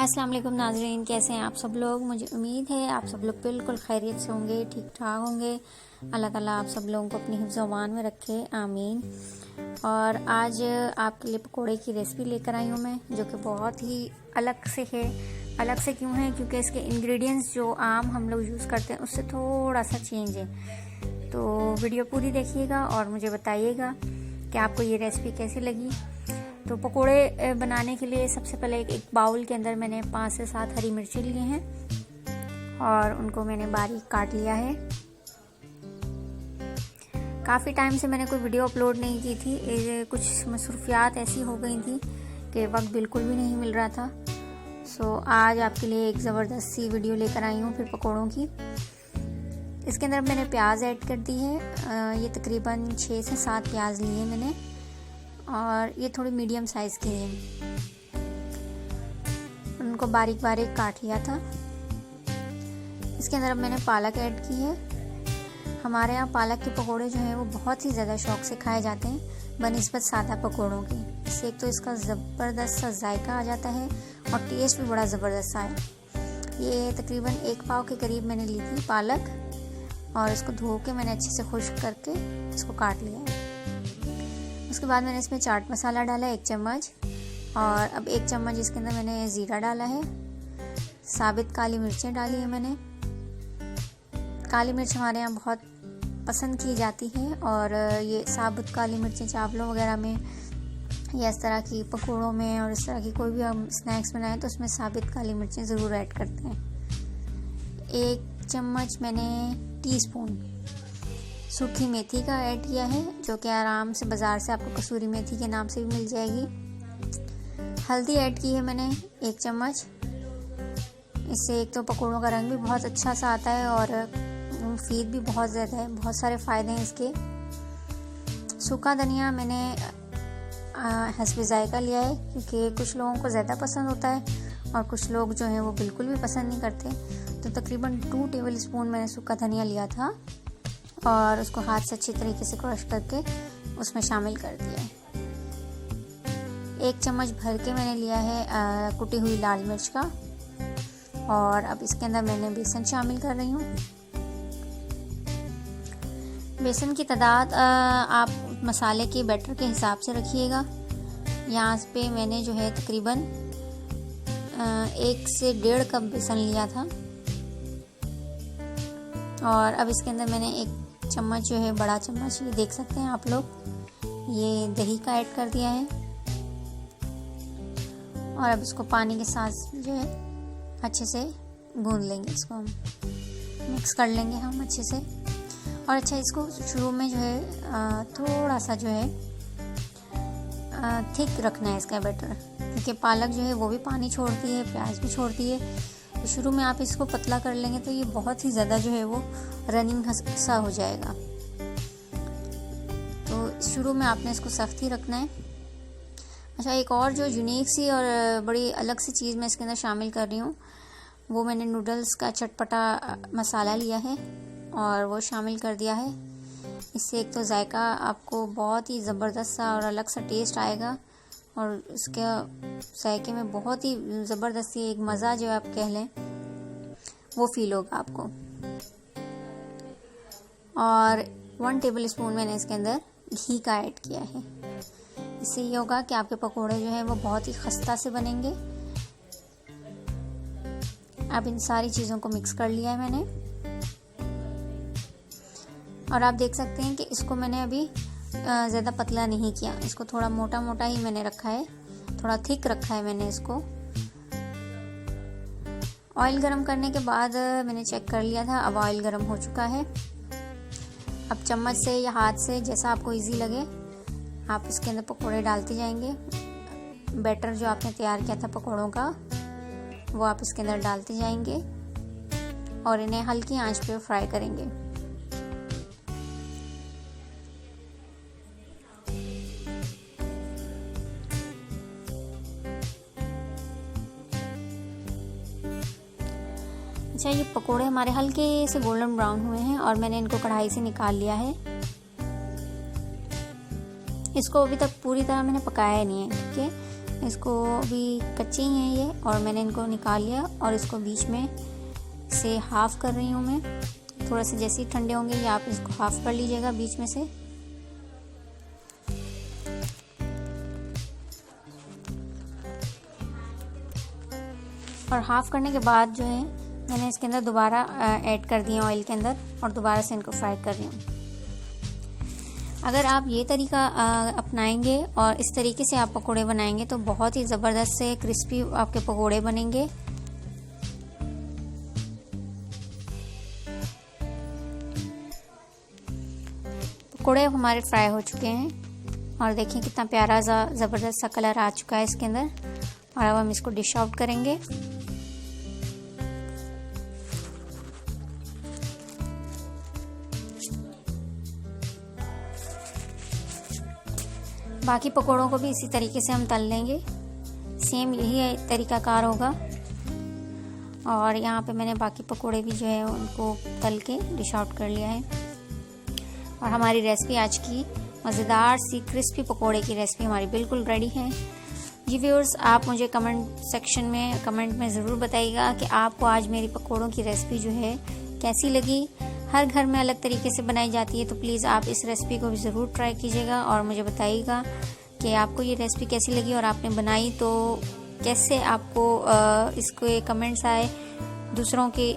अस्सलाम वालेकुम नाज़रीन, कैसे हैं आप सब लोग। मुझे उम्मीद है आप सब लोग बिल्कुल खैरियत से होंगे, ठीक ठाक होंगे। अल्लाह ताला आप सब लोगों को अपनी हिफ्ज़ अमान में रखे, आमीन। और आज आपके लिए पकोड़े की रेसिपी लेकर आई हूँ मैं, जो कि बहुत ही अलग से है। अलग से क्यों है? क्योंकि इसके इंग्रेडिएंट्स जो आम हम लोग यूज़ करते हैं उससे थोड़ा सा चेंज है। तो वीडियो पूरी देखिएगा और मुझे बताइएगा कि आपको ये रेसिपी कैसी लगी। तो पकोड़े बनाने के लिए सबसे पहले एक बाउल के अंदर मैंने 5 से 7 हरी मिर्ची लिए हैं और उनको मैंने बारीक काट लिया है। काफ़ी टाइम से मैंने कोई वीडियो अपलोड नहीं की थी, कुछ मसरूफियात ऐसी हो गई थी कि वक्त बिल्कुल भी नहीं मिल रहा था। सो आज आपके लिए एक ज़बरदस्त सी वीडियो लेकर आई हूँ फिर पकोड़ों की। इसके अंदर मैंने प्याज ऐड कर दी है। ये तकरीबन 6 से 7 प्याज लिए मैंने और ये थोड़ी मीडियम साइज़ की है। उनको बारीक बारीक काट लिया था। इसके अंदर अब मैंने पालक ऐड की है। हमारे यहाँ पालक के पकोड़े जो हैं वो बहुत ही ज़्यादा शौक से खाए जाते हैं बनिस्बत सादा पकोड़ों के। इससे एक तो इसका ज़बरदस्त सा जायका आ जाता है और टेस्ट भी बड़ा ज़बरदस्त सा है। ये तकरीबन 1 पाव के करीब मैंने ली थी पालक और इसको धो के मैंने अच्छे से खुश्क करके इसको काट लिया है। उसके बाद मैंने इसमें चाट मसाला डाला 1 चम्मच और अब 1 चम्मच इसके अंदर मैंने ज़ीरा डाला है। साबित काली मिर्चें डाली है मैंने। काली मिर्च हमारे यहाँ बहुत पसंद की जाती है और ये साबुत काली मिर्चें चावलों वगैरह में या इस तरह की पकोड़ों में और इस तरह की कोई भी हम स्नैक्स बनाएं तो उसमें साबित काली मिर्चें ज़रूर ऐड करते हैं। 1 चम्मच मैंने टीस्पून सूखी मेथी का ऐड किया है, जो कि आराम से बाज़ार से आपको कसूरी मेथी के नाम से भी मिल जाएगी। हल्दी ऐड की है मैंने 1 चम्मच। इससे एक तो पकोड़ों का रंग भी बहुत अच्छा सा आता है और मुफीद भी बहुत ज़्यादा है, बहुत सारे फ़ायदे हैं इसके। सूखा धनिया मैंने हस्बे जायका लिया है, क्योंकि कुछ लोगों को ज़्यादा पसंद होता है और कुछ लोग जो हैं वो बिल्कुल भी पसंद नहीं करते। तो तकरीबन 2 टेबल स्पून मैंने सूखा धनिया लिया था और उसको हाथ से अच्छी तरीके से क्रश करके उसमें शामिल कर दिया है। 1 चम्मच भर के मैंने लिया है कुटी हुई लाल मिर्च का और अब इसके अंदर मैंने बेसन शामिल कर रही हूँ। बेसन की तादाद आप मसाले के बैटर के हिसाब से रखिएगा। यहाँ पे मैंने जो है तकरीबन 1 से 1.5 कप बेसन लिया था और अब इसके अंदर मैंने 1 चम्मच जो है बड़ा चम्मच, ये देख सकते हैं आप लोग, ये दही का ऐड कर दिया है और अब इसको पानी के साथ जो है अच्छे से गूंद लेंगे। इसको हम मिक्स कर लेंगे हम अच्छे से। और अच्छा, इसको शुरू में जो है थोड़ा सा जो है थिक रखना है इसका बैटर, क्योंकि पालक जो है वो भी पानी छोड़ती है, प्याज भी छोड़ती है। तो शुरू में आप इसको पतला कर लेंगे तो ये बहुत ही ज़्यादा जो है वो रनिंग सा हो जाएगा। तो शुरू में आपने इसको सख्त ही रखना है। अच्छा, एक और जो यूनिक सी और बड़ी अलग सी चीज़ मैं इसके अंदर शामिल कर रही हूँ, वो मैंने नूडल्स का चटपटा मसाला लिया है और वो शामिल कर दिया है। इससे एक तो जायका आपको बहुत ही ज़बरदस्त सा और अलग सा टेस्ट आएगा और इसके जायके में बहुत ही ज़बरदस्ती एक मज़ा जो आप कह लें वो फील होगा आपको। और 1 टेबल स्पून मैंने इसके अंदर घी का ऐड किया है। इससे ये होगा कि आपके पकोड़े जो है वो बहुत ही खस्ता से बनेंगे। अब इन सारी चीज़ों को मिक्स कर लिया है मैंने और आप देख सकते हैं कि इसको मैंने अभी ज़्यादा पतला नहीं किया, इसको थोड़ा मोटा मोटा ही मैंने रखा है, थोड़ा थिक रखा है मैंने इसको। ऑयल गरम करने के बाद मैंने चेक कर लिया था, अब ऑयल गरम हो चुका है। अब चम्मच से या हाथ से जैसा आपको इजी लगे आप इसके अंदर पकोड़े डालते जाएंगे। बैटर जो आपने तैयार किया था पकोड़ों का वो आप इसके अंदर डालते जाएंगे और इन्हें हल्की आंच पे फ्राई करेंगे। अच्छा, ये पकोड़े हमारे हल्के से गोल्डन ब्राउन हुए हैं और मैंने इनको कढ़ाई से निकाल लिया है। इसको अभी तक पूरी तरह मैंने पकाया नहीं है, ठीक है। इसको भी कच्चे ही हैं ये, और मैंने इनको निकाल लिया और इसको बीच में से हाफ़ कर रही हूँ मैं। थोड़ा सा जैसे ही ठंडे होंगे ये आप इसको हाफ़ कर लीजिएगा बीच में से। और हाफ़ करने के बाद जो है मैंने इसके अंदर दोबारा ऐड कर दिए ऑयल के अंदर, और दोबारा से इनको फ्राई कर रही हूँ। अगर आप ये तरीका अपनाएंगे और इस तरीके से आप पकोड़े बनाएंगे तो बहुत ही ज़बरदस्त से क्रिस्पी आपके पकोड़े बनेंगे। पकोड़े हमारे फ्राई हो चुके हैं और देखिए कितना प्यारा सा ज़बरदस्त सा कलर आ चुका है इसके अंदर। और अब हम इसको डिश आउट करेंगे। बाकी पकोड़ों को भी इसी तरीके से हम तल लेंगे, सेम यही तरीकाकार होगा। और यहाँ पे मैंने बाकी पकोड़े भी जो है उनको तल के डिश आउट कर लिया है। और हमारी रेसिपी आज की मज़ेदार सी क्रिस्पी पकोड़े की रेसिपी हमारी बिल्कुल रेडी है। जी व्यूअर्स, आप मुझे कमेंट में ज़रूर बताइएगा कि आपको आज मेरी पकोड़ों की रेसिपी जो है कैसी लगी। हर घर में अलग तरीके से बनाई जाती है, तो प्लीज़ आप इस रेसिपी को भी ज़रूर ट्राई कीजिएगा और मुझे बताइएगा कि आपको ये रेसिपी कैसी लगी और आपने बनाई तो कैसे आपको इसके कमेंट्स आए दूसरों के।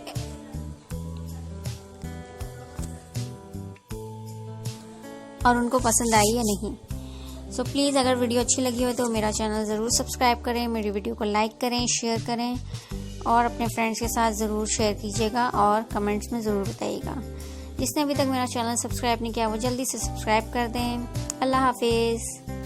और उनको पसंद आई या नहीं। सो प्लीज़ अगर वीडियो अच्छी लगी हो तो मेरा चैनल ज़रूर सब्सक्राइब करें, मेरी वीडियो को लाइक करें, शेयर करें और अपने फ्रेंड्स के साथ ज़रूर शेयर कीजिएगा और कमेंट्स में ज़रूर बताइएगा। जिसने अभी तक मेरा चैनल सब्सक्राइब नहीं किया वो जल्दी से सब्सक्राइब कर दें। अल्लाह हाफिज़।